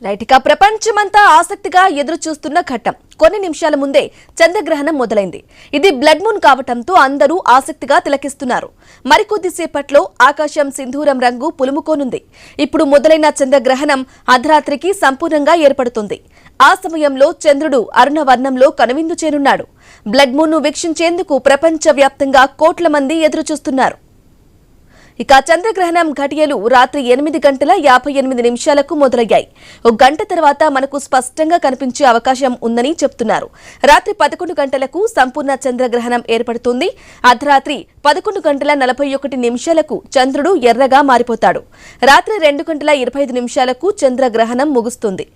Right ఇక ప్రపంచమంతా ఆసక్తిగా ఎదురు చూస్తున్న ఘట్టం కొన్ని నిమిషాల ముందే చంద్రగ్రహణం మొదలైంది. ఇది బ్లడ్ మూన్ కావటంతో అందరూ ఆసక్తిగా తిలకిస్తున్నారు. మరికొద్దిసేపట్లో ఆకాశం సింధూరం రంగు పులుముకోనుంది. ఇప్పుడు మొదలైన చంద్రగ్రహణం అర్ధరాత్రికి సంపూర్ణంగా ఏర్పడుతుంది. ఆ సమయంలో చంద్రుడు అరుణవర్ణంలో కనువిందు చేరున్నాడు. బ్లడ్ మూన్ ను వీక్షించేందుకు ప్రపంచవ్యాప్తంగా కోట్ల మంది ఎదురు చూస్తున్నారు. ఇక చంద్రగ్రహణం ఘటియలు రాత్రి 8:58 మొదలయ్యాయి. ఒక గంట తర్వాత మనకు స్పష్టంగా కనిపించే అవకాశం ఉందని చెప్తున్నారు. రాత్రి 11 గంటలకు సంపూర్ణ చంద్రగ్రహణం ఏర్పడుతుంది. అర్ధరాత్రి 11:41 చంద్రుడు ఎర్రగా మారిపోతాడు. రాత్రి 2:25 చంద్రగ్రహణం ముగుస్తుంది.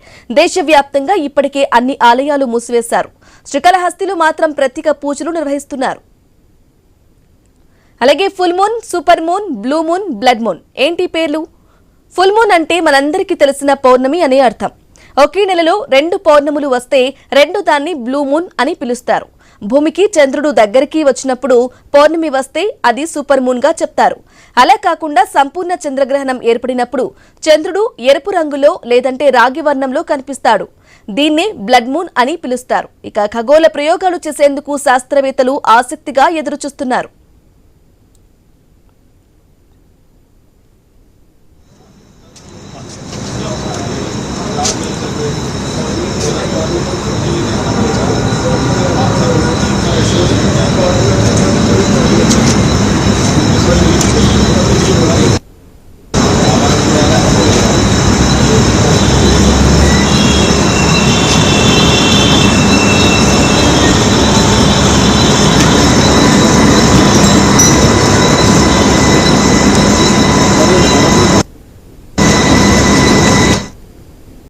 దేశవ్యాప్తంగా ఇప్పటికే అన్ని ఆలయాలు మూసివేశారు. శ్రీకాళహస్తిలో మాత్రం ప్రత్యేక పూజలు నిర్వహిస్తున్నారు. అలాగే full moon, super moon, blue moon, blood moon ఏంటి పేర్లు? ఫుల్ మూన్ అంటే మనందరికీ తెలిసిన పౌర్ణమి అనే అర్థం. ఒకే నెలలో 2 పౌర్ణములు వస్తే రెండో దాన్ని బ్లూ మూన్ అని పిలుస్తారు. భూమికి చంద్రుడు దగ్గరికి వచ్చినప్పుడు పౌర్ణమి వస్తే అది సూపర్ మూన్ గా చెప్తారు. అలా కాకుండా సంపూర్ణ చంద్రగ్రహణం ఏర్పడినప్పుడు చంద్రుడు ఎరుపు రంగులో లేదంటే రాగి వర్ణంలో కనిపిస్తాడు. దీన్నే బ్లడ్ మూన్ అని పిలుస్తారు. ఇక ఖగోళ ప్రయోగాలు చేసేందుకు శాస్త్రవేత్తలు ఆసక్తిగా ఎదురుచూస్తున్నారు.